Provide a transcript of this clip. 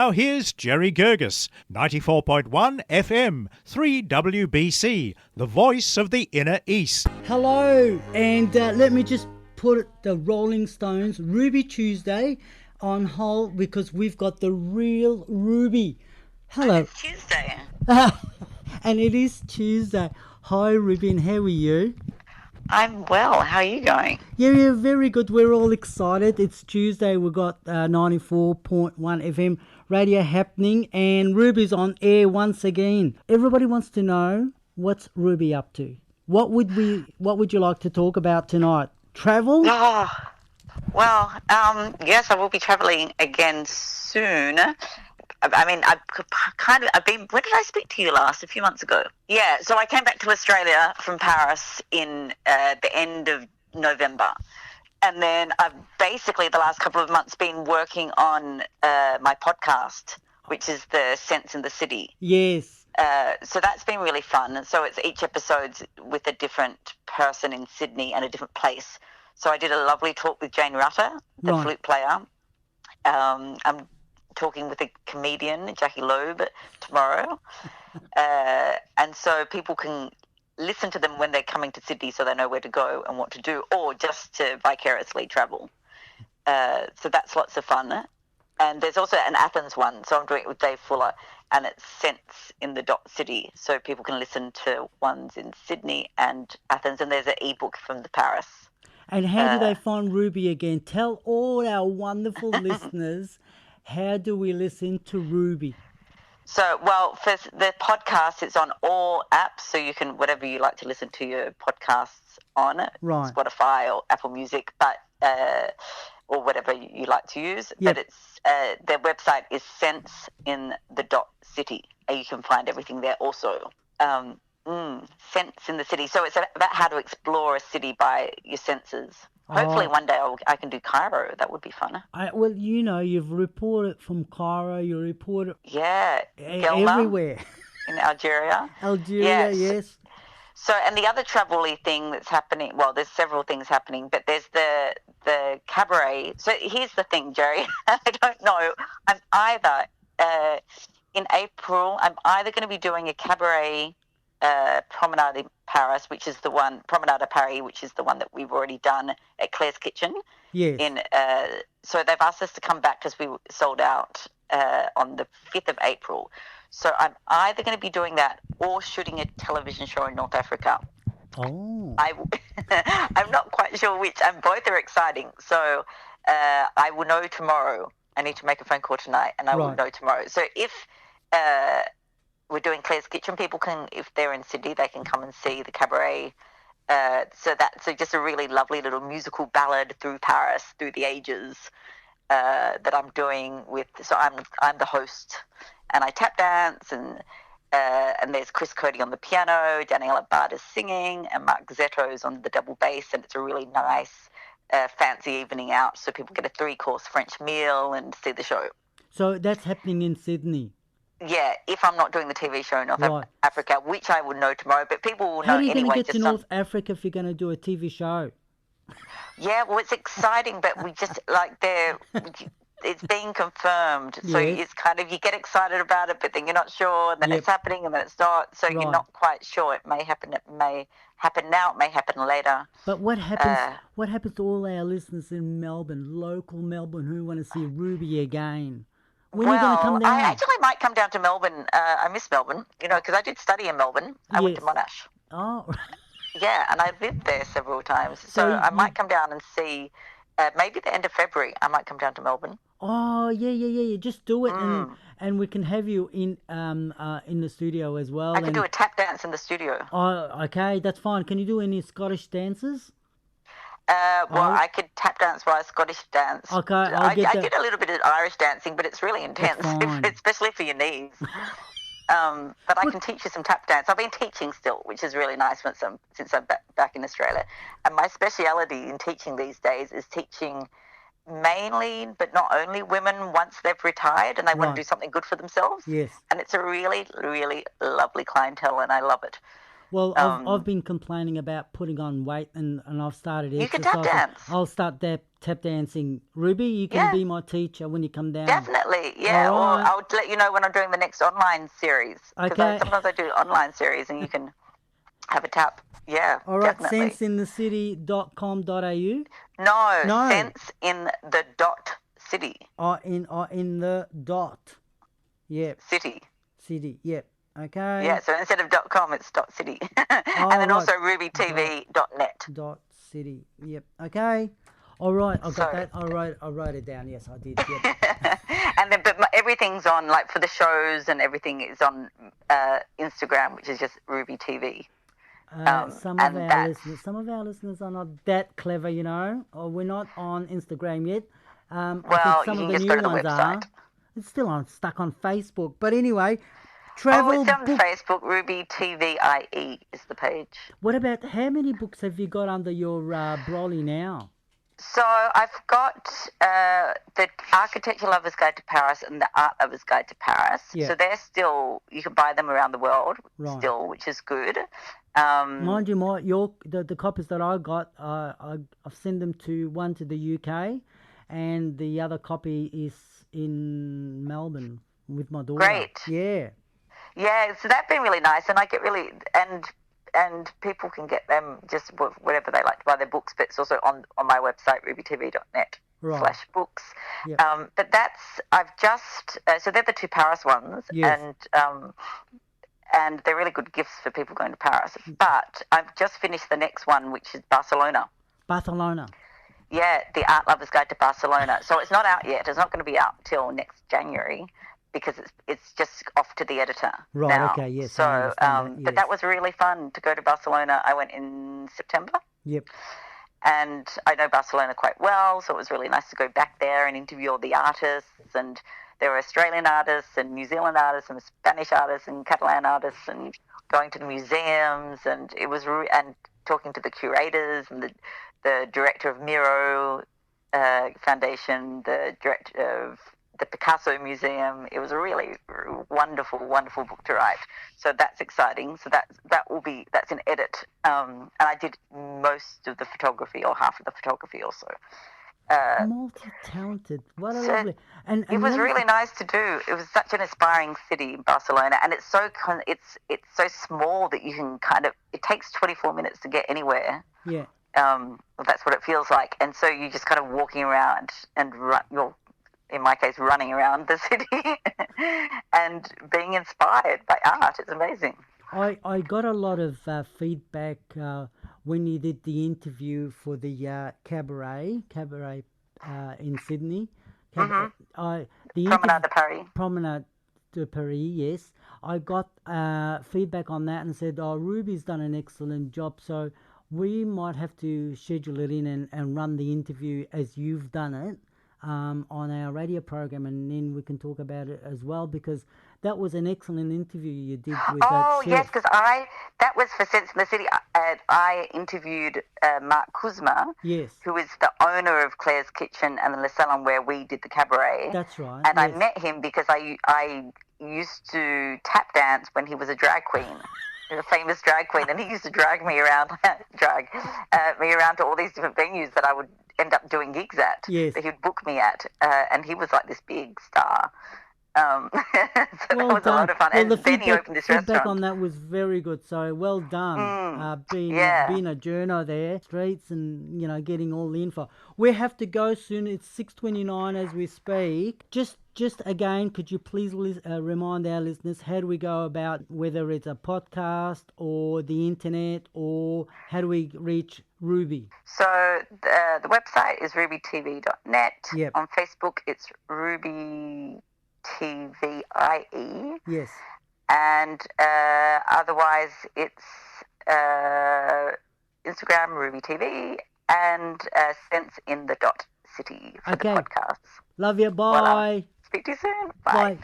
Now here's Jerry Guirguis, 94.1 FM, 3WBC, the voice of the Inner East. Hello, and let me just put the Rolling Stones Ruby Tuesday on hold because we've got the real Ruby. Hello. It's Tuesday. And it is Tuesday. Hi, Ruby, and how are you? I'm well. How are you going? Yeah, very good. We're all excited. It's Tuesday. We've got 94.1 FM radio happening, and Ruby's on air once again. Everybody wants to know, what's Ruby up to? What would you like to talk about tonight? Travel? Oh, well, yes, I will be travelling again soon. I mean, I've been, when did I speak to you last? A few months ago. Yeah, so I came back to Australia from Paris in the end of November. And then I've basically the last couple of months been working on my podcast, which is The Sense in the City. Yes. So that's been really fun. And so it's each episode's with a different person in Sydney and a different place. So I did a lovely talk with Jane Rutter, the flute player. I'm talking with a comedian, Jackie Loeb, tomorrow. And so people can listen to them when they're coming to Sydney so they know where to go and what to do, or just to vicariously travel. So that's lots of fun. And there's also an Athens one, so I'm doing it with Dave Fuller, and it's Sense in the City, so people can listen to ones in Sydney and Athens, and there's an ebook from the Paris. And how do they find Ruby again? Tell all our wonderful listeners, how do we listen to Ruby? So, well, for the podcast, it's on all apps, so you can, whatever you like to listen to your podcasts on, right. Spotify or Apple Music, but or whatever you like to use. Yep. But it's their website is Sense in the City. You can find everything there also. Sense in the City. So it's about how to explore a city by your senses. Hopefully one day I can do Cairo. That would be fun. Well, you know, you've reported from Cairo. You reported Gelma, everywhere. In Algeria. Yes. So, and the other travel-y thing that's happening, well, there's several things happening, but there's the cabaret. So here's the thing, Jerry. I don't know. I'm either, in April, I'm either going to be doing a cabaret Promenade in Paris, which is the one, Promenade à Paris, which is the one that we've already done at Claire's Kitchen. Yes. So they've asked us to come back because we sold out on the 5th of April. So I'm either going to be doing that or shooting a television show in North Africa. Oh. I'm not quite sure which, and both are exciting. So I will know tomorrow. I need to make a phone call tonight, and I will know tomorrow. So if we're doing Claire's Kitchen, people can, if they're in Sydney, they can come and see the cabaret. So that's just a really lovely little musical ballad through Paris, through the ages, that I'm doing with. So I'm the host, and I tap dance, and there's Chris Cody on the piano, Daniela Bard is singing, and Mark Zetto's on the double bass, and it's a really nice, fancy evening out. So people get a 3-course French meal and see the show. So that's happening in Sydney. Yeah, if I'm not doing the TV show in North Africa, which I will know tomorrow, but people will know anyway. How are you going to get to North Africa if you're going to do a TV show? Yeah, well, it's exciting, but we just, it's being confirmed. So it's kind of, you get excited about it, but then you're not sure, and then it's happening, and then it's not. So you're not quite sure. It may happen now, it may happen later. But what happens to all our listeners in Melbourne, local Melbourne, who want to see Ruby again? When are you going to come down? I actually might come down to Melbourne. I miss Melbourne, because I did study in Melbourne. I went to Monash. Oh. Yeah, and I lived there several times. So I might come down and see, maybe the end of February, I might come down to Melbourne. Oh, yeah. Just do it, and we can have you in the studio as well. I can do a tap dance in the studio. Oh, okay, that's fine. Can you do any Scottish dances? I could tap dance while I Scottish dance. Okay, I did a little bit of Irish dancing, but it's really intense, especially for your knees. But I can teach you some tap dance. I've been teaching still, which is really nice since I'm back in Australia. And my speciality in teaching these days is teaching mainly, but not only, women once they've retired and they want to do something good for themselves. Yes. And it's a really, really lovely clientele, and I love it. Well, I've been complaining about putting on weight, and I've started You can exercising. tap dance. I'll start tap dancing. Ruby, you can be my teacher when you come down. Definitely, yeah. All Or right. I'll let you know when I'm doing the next online series. Okay. Sometimes I do online series, and you can have a tap. Yeah, All right, definitely. senseinthecity.com.au? No, sense in the dot city. In the dot. Yep. City. Yep. Okay. Yeah, so instead of .com, it's .city. And then also rubytv.net. .city. Yep. Okay. All right, I got that. I wrote it down. Yes, I did. Yep. And then, but everything's on, like for the shows and everything is on Instagram, which is just Ruby TV. Some of our listeners are not that clever, you know. Or we're not on Instagram yet. I think some of the new ones are. It's still stuck on Facebook. But anyway, travel. It's on Facebook. Ruby TVIE is the page. What about how many books have you got under your brolly now? So I've got the Architecture Lover's Guide to Paris and the Art Lover's Guide to Paris. Yeah. So they're still, you can buy them around the world still, which is good. Mind you, the copies that I got, I've sent them one to the UK, and the other copy is in Melbourne with my daughter. Great. Yeah. Yeah, so that's been really nice, and I get really and people can get them just whatever they like to buy their books, but it's also on my website rubytv.net /books. Yep. But I've just so they're the two Paris ones, yes. And they're really good gifts for people going to Paris. But I've just finished the next one, which is Barcelona. Yeah, the Art Lover's Guide to Barcelona. So it's not out yet. It's not going to be out till next January, because it's just off to the editor now. Okay, yes. So, but that was really fun to go to Barcelona. I went in September. Yep. And I know Barcelona quite well, so it was really nice to go back there and interview all the artists. And there were Australian artists and New Zealand artists and Spanish artists and Catalan artists, and going to the museums, and it was and talking to the curators and the director of Miro Foundation, the director of the Picasso Museum. It was a really wonderful book to write. So that's exciting. So that's an edit. And I did most of the photography, or half of the photography also. Multi-talented. What a lovely. And it was really nice to do. It was such an inspiring city, Barcelona, and it's so small that you can it takes 24 minutes to get anywhere. Yeah. That's what it feels like. And so you're just kind of walking around and you're, in my case, running around the city and being inspired by art. It's amazing. I got a lot of feedback when you did the interview for the cabaret in Sydney. Promenade de Paris. Promenade de Paris, yes. I got feedback on that and said, Ruby's done an excellent job, so we might have to schedule it in and run the interview as you've done it on our radio program, and then we can talk about it as well, because that was an excellent interview you did with that chef. Yes, because that was for Sense in the City. I interviewed Mark Kuzma, yes, who is the owner of Claire's Kitchen and the Le Salon where we did the cabaret. That's right. And yes. I met him because I used to tap dance when he was a drag queen. A famous drag queen, and he used to drag me around to all these different venues that I would end up doing gigs at. Yes. That he'd book me at, and he was like this big star. So that was a lot of fun. Well, and then he opened this restaurant. Feedback on that was very good. So well done. Being a journo there, streets, and getting all the info. We have to go soon. It's 6:29 as we speak. Just again, could you please remind our listeners, how do we go about, whether it's a podcast or the internet, or how do we reach Ruby? So the website is rubytv.net. Yep. On Facebook, it's rubytvie. Yes. And otherwise, it's Instagram, rubytv, and Sense in the City for the podcasts. Love you. Bye. Speak to you soon. Bye.